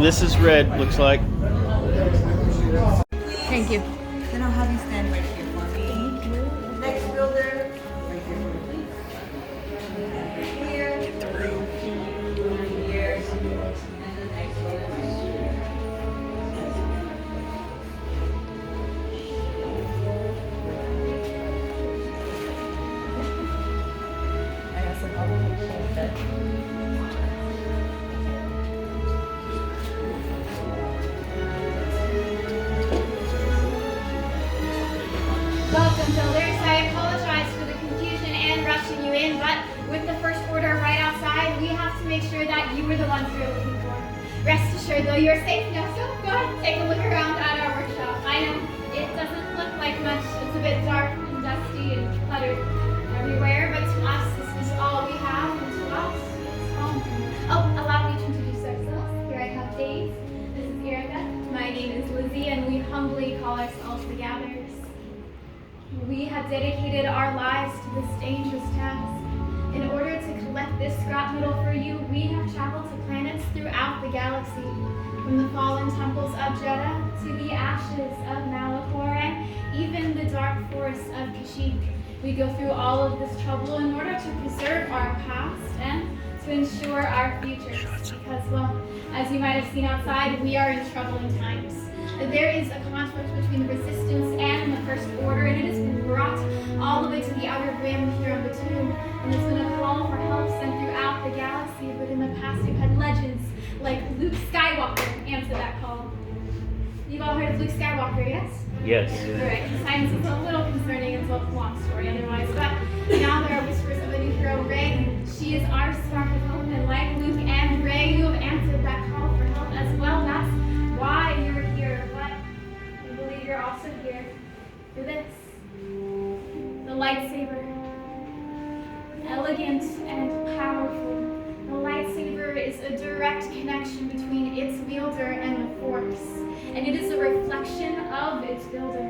This is red, looks like. Thank you. Then I'll have you stand right here for me. Next builder. Right here for me, please. Here. Here. And the next builder. I have some other pictures that. Welcome, builders. I apologize for the confusion and rushing you in, but with the first order right outside, we have to make sure that you were the ones we were looking for. Rest assured, though, you're safe now, so go ahead and take a look around at our workshop. I know it doesn't look like much. It's a bit dark and dusty and cluttered everywhere, but to us, this is all we have, and to us, it's home. Oh, allow me to introduce ourselves. Here I have Dave. This is Erica. My name is Lizzie, and we humbly call ourselves the Gatherers. We have dedicated our lives to this dangerous task. In order to collect this scrap metal for you, we have traveled to planets throughout the galaxy, from the fallen temples of Jeddah to the ashes of Malachor and even the dark forests of Kashyyyk. We go through all of this trouble in order to preserve our past and to ensure our futures. Because, well, as you might have seen outside, we are in troubling times. There is a conflict between the Resistance and the First Order, and it has been brought all the way to the outer rim here on Batuu. And there's been a call for help sent throughout the galaxy, but in the past we've had legends like Luke Skywalker answer that call. You've all heard of Luke Skywalker, yes? Yes. Alright, science is a little concerning, it's a long story otherwise, but now there are whispers of a new hero, Rey. She is our spark of hope, and like Luke and Rey, you have answered that call for help as well. That's why you're here, but I believe you're also here for this. The lightsaber. Elegant and powerful. The lightsaber is a direct connection between its wielder and the Force, and it is a reflection of its builder.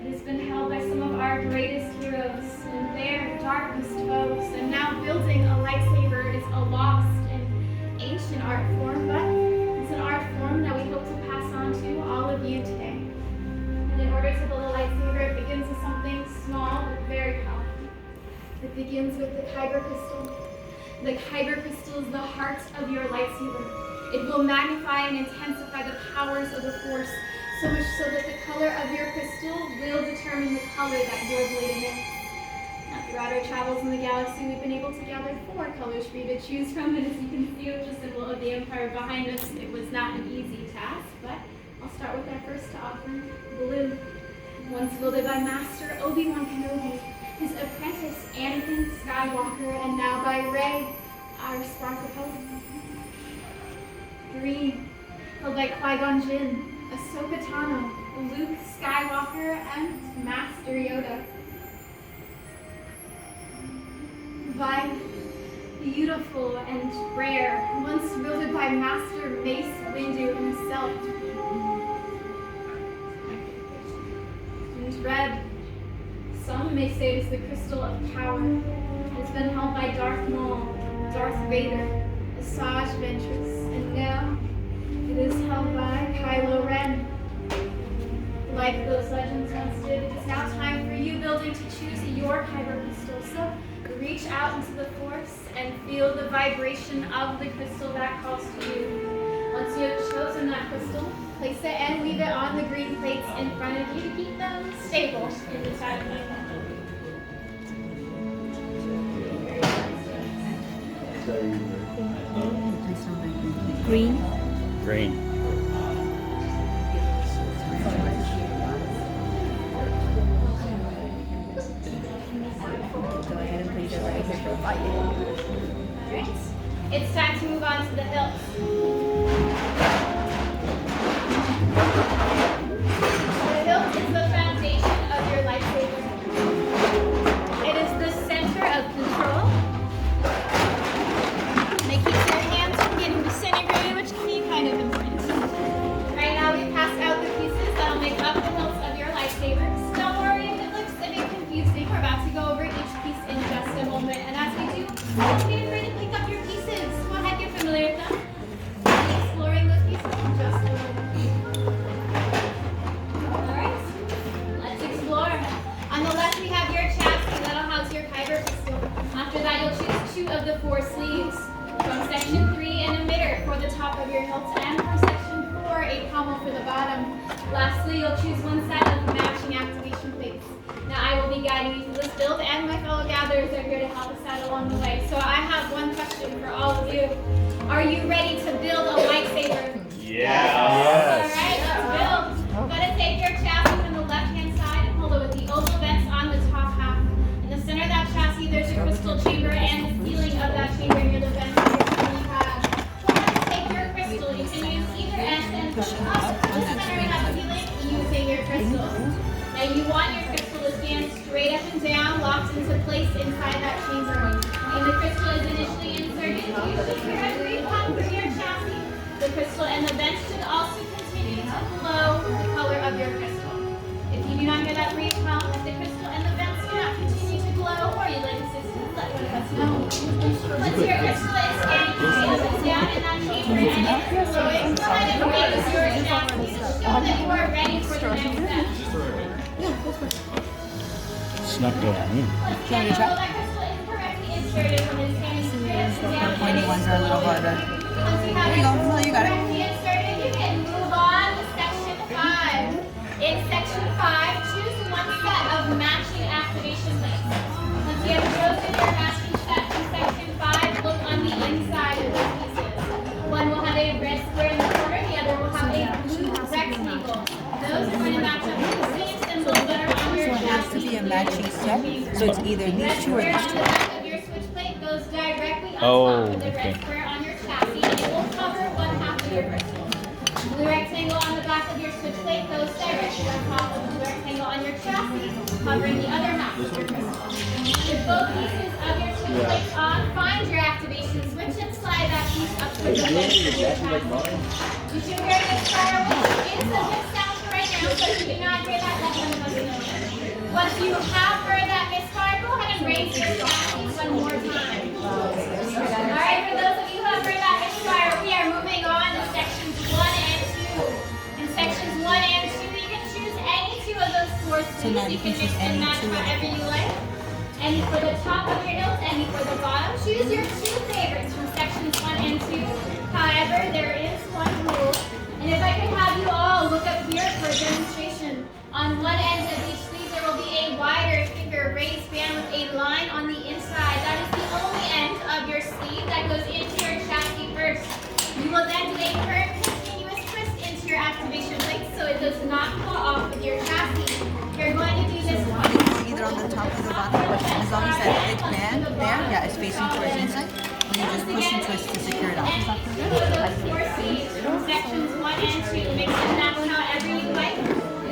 It has been held by some of our greatest heroes and their darkest foes, and now building a lightsaber is a lost and ancient art form, but it's an art form that we hope to pass on to all of you today. And in order to build a lightsaber, it begins with something small but very powerful. It begins with the kyber crystal. The kyber crystal is the heart of your lightsaber. It will magnify and intensify the powers of the Force, so much so that the color of your crystal will determine the color that your blade emits. Now, throughout our travels in the galaxy, we've been able to gather 4 colors for you to choose from, and as you can see with the symbol of the Empire behind us, it was not an easy task, but I'll start with our first offering, blue. Once wielded by Master Obi-Wan Kenobi, his apprentice Anakin Skywalker, and now by Rey, our spark of hope. Green, held by Qui-Gon Jinn, Ahsoka Tano, Luke Skywalker, and Master Yoda. Violet, beautiful and rare, once wielded by Master Mace Windu himself. And red, some may say it is the crystal of power. It's been held by Darth Maul, Darth Vader, Asajj Ventress, and now it is held by Kylo Ren. Like those legends once did, it is now time for you, building, to choose your kyber crystal. So reach out into the Force and feel the vibration of the crystal that calls to you. Once you have chosen that crystal, place it and leave it on the green plates in front of you to keep them stable in the time of night. Green. Green. Go ahead and place it right here for fire. Alright, it's time to move on to the hilt. The hilt is the foundation of your lightsaber. It is the center of control. And it keeps your hands from getting disintegrated, which can be kind of important. Right now we've passed out the pieces that'll make up the hilts of your lightsabers. Don't worry if it looks a bit confusing. We're about to go over each piece in just a moment. And as we do, don't be afraid to pick up your pieces. Go ahead, get familiar with them. These hilt, and for section 4, a pommel for the bottom. Lastly, you'll choose one set of matching activation plates. Now I will be guiding you through this build, and my fellow gatherers are here to help us out along the way. So I have one question for all of you. Are you ready to build a lightsaber? Yes. Alright, let's build. Gotta take your chassis from the left-hand side and hold it with the oval vents on the top half. In the center of that chassis, there's your crystal chamber and the ceiling of that chamber near the vents on your ceiling pad. Go ahead and take your crystal. You can use either end and push up to the center of that ceiling using your crystal. Now you want your crystal to stand straight up and down, locked into place inside that chamber. When the crystal is initially inserted, you should hear a green pop from your chassis. The crystal and the vents should also continue to glow the color of your crystal. If you do not hear that brief pop, if the crystal and the vents do not continue to glow, or you'd like assistance, let one of us know. Once your crystal is standing straight up and down in that chamber and it's glowing, go ahead and raise your chassis to show that you are ready for the next step. Snuck down. Once again, although that crystal is correctly inserted when it's standing straight up and down, The pointy ones are a little harder. once you have There you go. No, you got it. correctly inserted, you can move on to section 5. In section 5, choose one set of matching activation plates. Once you have chosen your matching set in section 5, look on the inside of those pieces. One will have a red square in the corner, the other will have a blue rectangle. Those are going to match up with the same symbols that are on your So it has to be a matching set. So it's either these two or red these square on two. the back of your switch plate goes directly on Oh, top of the red okay. square on your chassis, and it will cover one half of your crystal. The blue rectangle on the back of your switch plate goes directly on top of the blue rectangle on your chassis, covering the other half of your crystal. With both pieces of your switch plates on, find your activation switch and slide that piece up to the vent of your chassis. You should hear this fire, which is a good sound for right now, so if you do not hear that, let one of us know. Once you have heard that misfire, go ahead and raise your chassis one more time. Alright, for those of you who have heard that misfire, we are moving on to sections 1 and 2. In sections 1 and 2, you can choose any two of those four sleeves. now You you can can mix choose and any match two of however you like. Any for the top of your hilt, any for the bottom. Choose your two favorites from sections 1 and 2. However, there is one rule. And if I could have you all look up here for a demonstration. On one end of each sleeve, there will be a wider finger raised band with a line on the inside. That is the only end of your sleeve that goes into your chassis first. You will then do a curved continuous twist into your activation plate so it does not fall off with your chassis. You're going to do this twice. It's either on the top or the bottom. As long as that thick band there, yeah, is facing towards the inside. And you just push and twist to secure it out. Those four sleeves from sections 1 and 2. Mix and match however you like.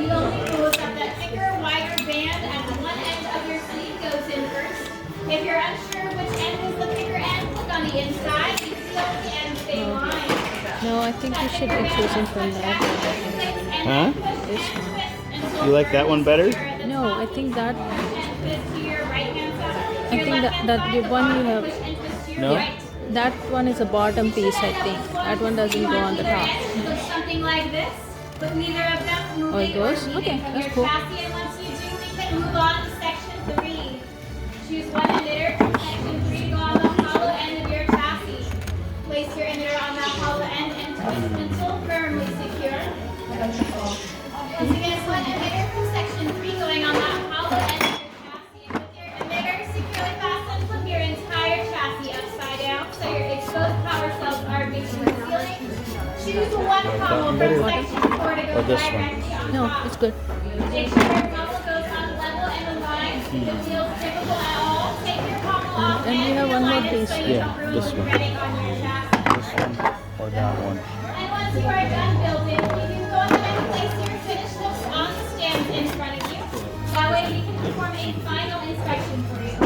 The only rule is that that thicker, wider band at one end of your sleeve goes in first. If you're unsure which end is the thicker end, look on the inside. You can feel the ends they line. No, I think you should be choosing from that. Huh? You like that one better? No, I think that I think that the one you have, No? that one is a bottom piece, I think. That one doesn't go on the top. Something like this, but neither of them moving Oh, it goes? or leaving Okay, from that's your cool. chassis. And once you do, we can move on to section 3. Choose one emitter from section 3 to go on the hollow end of your chassis. Place your emitter on that hollow end and twist until firmly secure. Once again, one emitter from section 3 going on that hollow end of your chassis. And with your emitter securely fastened, flip your entire chassis upside down so your exposed power cells are facing the ceiling. Choose one pommel from section 4 to go Or this one? directly on No, top. it's good. Make sure your pommel goes on level and aligned. If it feels difficult at all, take your pommel off And we have one more realign it piece. so you Yeah, don't ruin this the one. threading on your chassis. This one or that one? And once you are done building, you can go ahead and place your finished looks on the stands in front of you. That way we can perform a final inspection for you.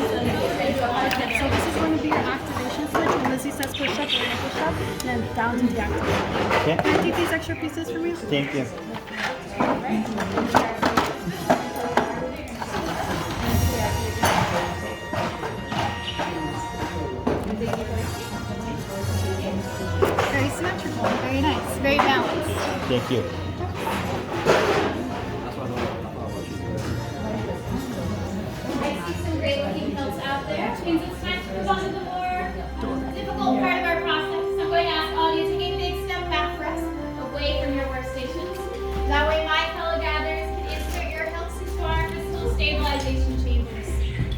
So this is going to be your activation switch. up and then down to deactivate. Okay. Can I take these extra pieces from you? Thank you. Very symmetrical. Very nice. Very balanced. Thank you. I see some great looking hilts out there, which means it's time to move on to the more difficult part of our process. So I'm going to ask all of you to take a big step back for us, away from your workstations. That way my fellow gatherers can insert your hilts into our crystal stabilization chambers.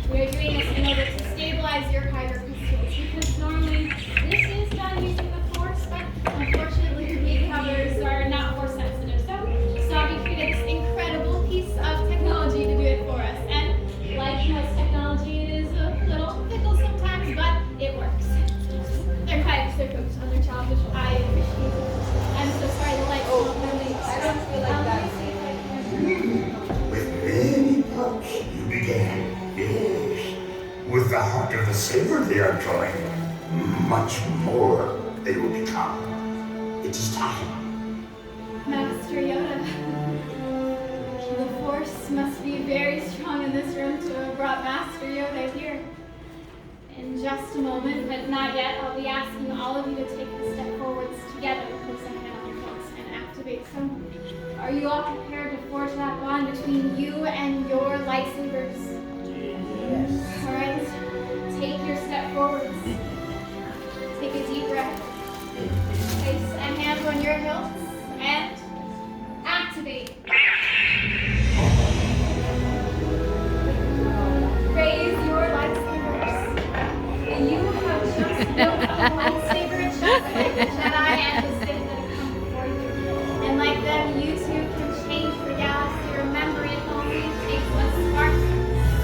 We are doing this in order to stabilize your kyber crystals, because normally this is done using the force, but unfortunately the covers are not force sensitive. So Sabi created this incredible piece of technology to do it for us. And like most technology, it is a little fickle sometimes, but it works. They're kayaks, they're focused on their job, which I appreciate. I'm so sorry the lights won't really. I don't feel like that. With many pups you began, yes. With the heart of the saber they are drawing, much more they will become. It is time. Master Yoda. The force must be very strong in this room to have brought Master Yoda here. In just a moment, but not yet, I'll be asking all of you to take a step forwards together, place a hand on your hilts, and activate some. Are you all prepared to forge that bond between you and your lightsabers? Yes. All right, take your step forwards. Take a deep breath. Place a hand on your hilts and activate. Raise your lightsabers. You have just built a lightsaber just like the Jedi and the Sith that have come before you. And like them, you too can change the galaxy. Remember, it only takes a spark.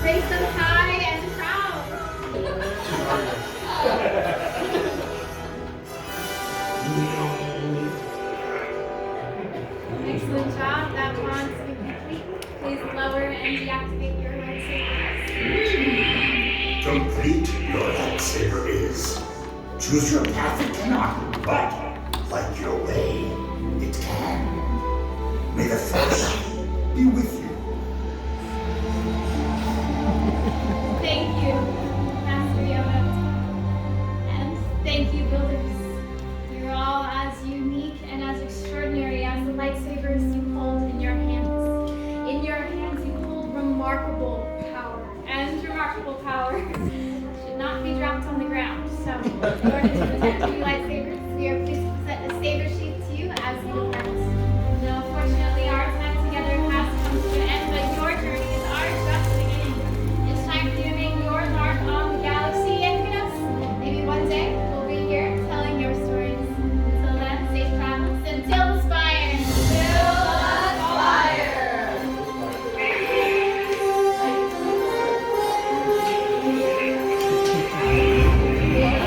Raise them high and proud. Excellent job. That bond's been complete. Please lower and deactivate your lightsabers. Complete your lightsaber is. Choose your path it cannot, but like your way, it can. May the force be with you. Thank you, Master Yoda. And thank you, builders. You're all as unique and as extraordinary as the lightsabers you hold in your hands. In your hands you hold remarkable power. And remarkable power should not be dropped on the ground. So, in order to